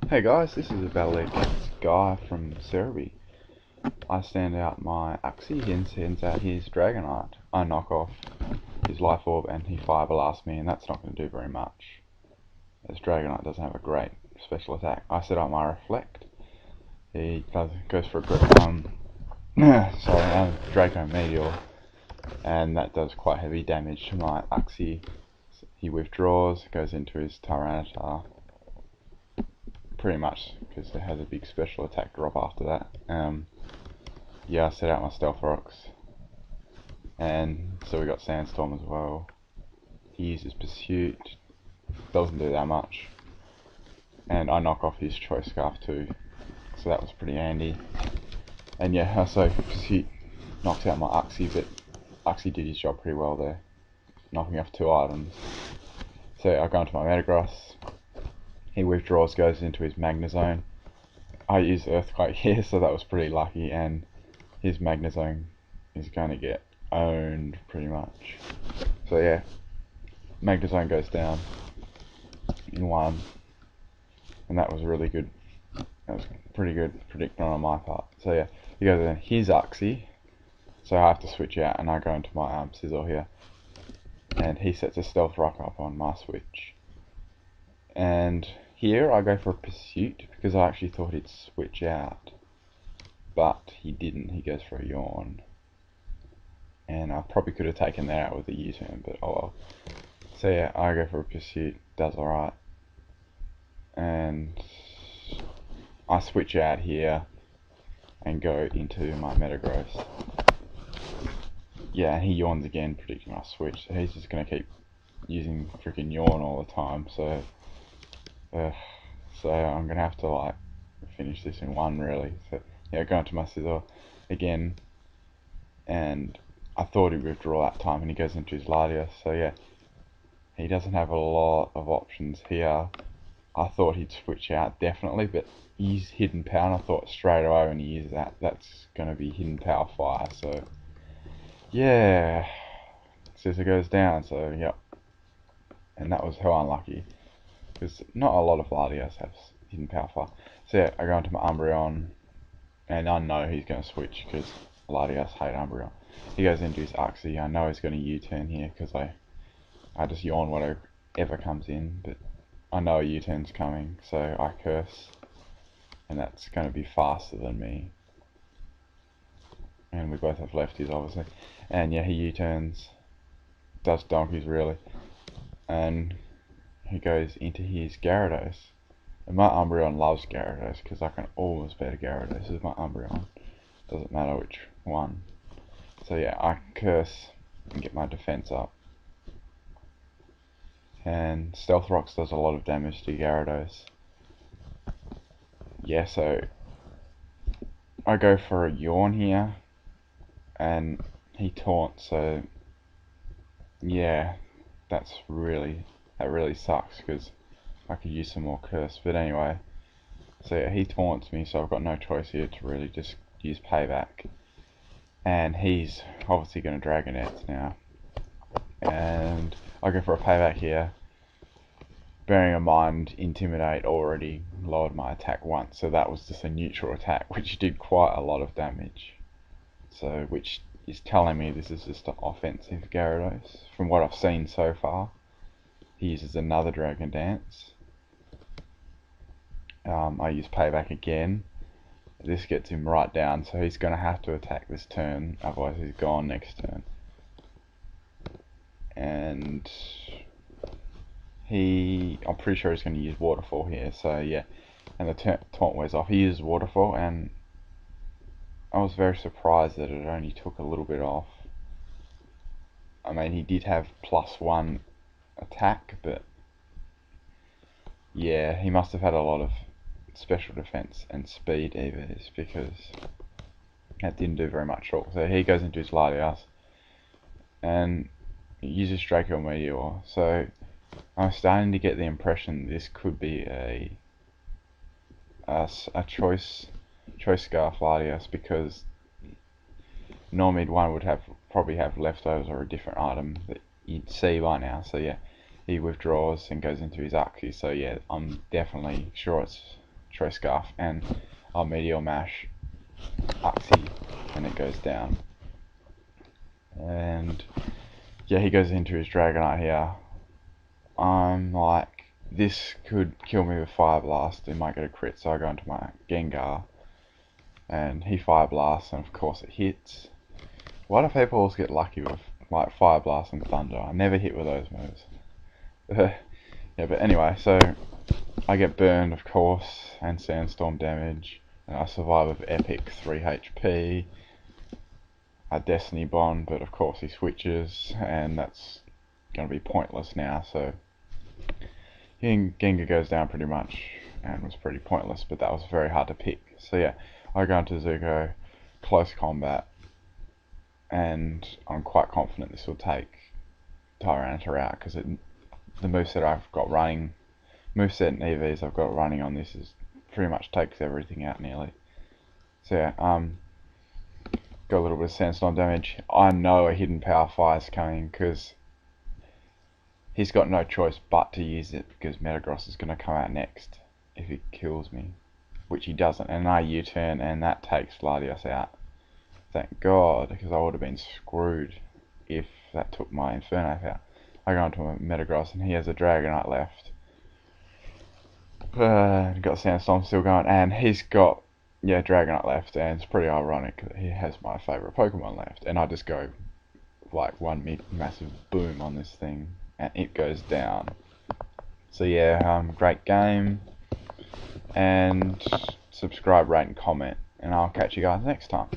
Hey guys, this is about guy from Cerebi. I stand out my Axie, he sends out his Dragonite. I knock off his Life Orb and he Fire Blasts me, and that's not going to do very much, as Dragonite doesn't have a great special attack. I set up my Reflect. He goes for a Draco Meteor, and that does quite heavy damage to my Axie. He withdraws, goes into his Tyranitar. Pretty much, because it has a big special attack drop after that. Yeah, I set out my Stealth Rocks, and so we got Sandstorm as well. He uses Pursuit, doesn't do that much, and I knock off his Choice Scarf too, so that was pretty handy. And yeah, so Pursuit knocks out my Uxie, but Uxie did his job pretty well there, knocking off 2 items. So I go into my Metagross. He withdraws, goes into his Magnezone. I use Earthquake here, so that was pretty lucky, and his Magnezone is going to get owned pretty much. So yeah, Magnezone goes down in 1, and that was really good. That was pretty good predicting on my part. So yeah, he goes in his Uxie, so I have to switch out, and I go into my Sizzle here, and he sets a Stealth Rock up on my switch. And here I go for a Pursuit because I actually thought he'd switch out, but he didn't. He goes for a Yawn, and I probably could have taken that out with a U-turn, but oh well. So yeah, I go for a Pursuit, does alright, and I switch out here and go into my Metagross. Yeah, and he yawns again, predicting my switch, so he's just going to keep using freaking Yawn all the time, so I'm going to have to like finish this in 1 really. So yeah, go into my Scizor again, and I thought he'd withdraw that time, and he goes into his Latias, so yeah, he doesn't have a lot of options here. I thought he'd switch out definitely, but he's Hidden Power, and I thought straight away when he uses that, that's going to be Hidden Power Fire, so yeah, Scizor goes down, so yep. And that was how unlucky, because not a lot of Latias have Hidden Power Fire. So yeah, I go into my Umbreon, and I know he's going to switch, because Latias hate Umbreon. He goes into his Uxie. I know he's going to U-turn here, because I just yawn whatever comes in, but I know a U-turn's coming, so I curse, and that's going to be faster than me. And we both have lefties, obviously. And yeah, he U-turns, does donkeys really, and he goes into his Gyarados. And my Umbreon loves Gyarados, because I can always beat a Gyarados with my Umbreon. Doesn't matter which one. So yeah, I curse and get my defense up. And Stealth Rocks does a lot of damage to Gyarados. Yeah, so I go for a Yawn here, and he taunts, so yeah, that really sucks, because I could use some more curse. But anyway, so yeah, he taunts me, so I've got no choice here to really just use payback. And he's obviously going to Dragonette now, and I go for a payback here. Bearing in mind, Intimidate already lowered my attack once, so that was just a neutral attack, which did quite a lot of damage. So, which is telling me this is just an offensive Gyarados. From what I've seen so far, he uses another Dragon Dance. I use Payback again. This gets him right down, so he's going to have to attack this turn, otherwise he's gone next turn. And I'm pretty sure he's going to use Waterfall here, so yeah. And the taunt wears off. He uses Waterfall, and I was very surprised that it only took a little bit off. I mean, he did have +1 attack, but yeah, he must have had a lot of special defense and speed evas, because that didn't do very much at all. So he goes into his Latias, and he uses Draco Meteor, so I'm starting to get the impression this could be a choice Scarf Latias, because normally one would probably have leftovers or a different item that you'd see by now. So yeah, he withdraws and goes into his Uxie. So yeah, I'm definitely sure it's Electro Scarf, and I'll Meteor Mash Uxie, and it goes down. And yeah, he goes into his Dragonite here. I'm like, this could kill me with Fire Blast. It might get a crit, so I go into my Gengar, and he Fire Blasts, and of course it hits. Why do people always get lucky with like Fire Blast and Thunder? I never hit with those moves. Yeah, but anyway, so I get burned, of course, and Sandstorm damage, and I survive with Epic 3 HP. I Destiny Bond, but of course he switches, and that's going to be pointless now, so Gengar goes down pretty much, and was pretty pointless, but that was very hard to pick. So yeah, I go into Zuko, close combat, and I'm quite confident this will take Tyranitar out, because the moveset I've got running, moveset and EVs I've got running on this is pretty much takes everything out nearly. So yeah, got a little bit of Sandstorm damage. I know a hidden Power Fire is coming, because he's got no choice but to use it, because Metagross is going to come out next if he kills me, which he doesn't, and I U-turn, and that takes Latios out. Thank God, because I would have been screwed if that took my Inferno out. I go into a Metagross, and he has a Dragonite left. Got Sandstorm still going, and he's got Dragonite left, and it's pretty ironic that he has my favourite Pokemon left, and I just go like one massive boom on this thing, and it goes down. So yeah, great game, and subscribe, rate and comment, and I'll catch you guys next time.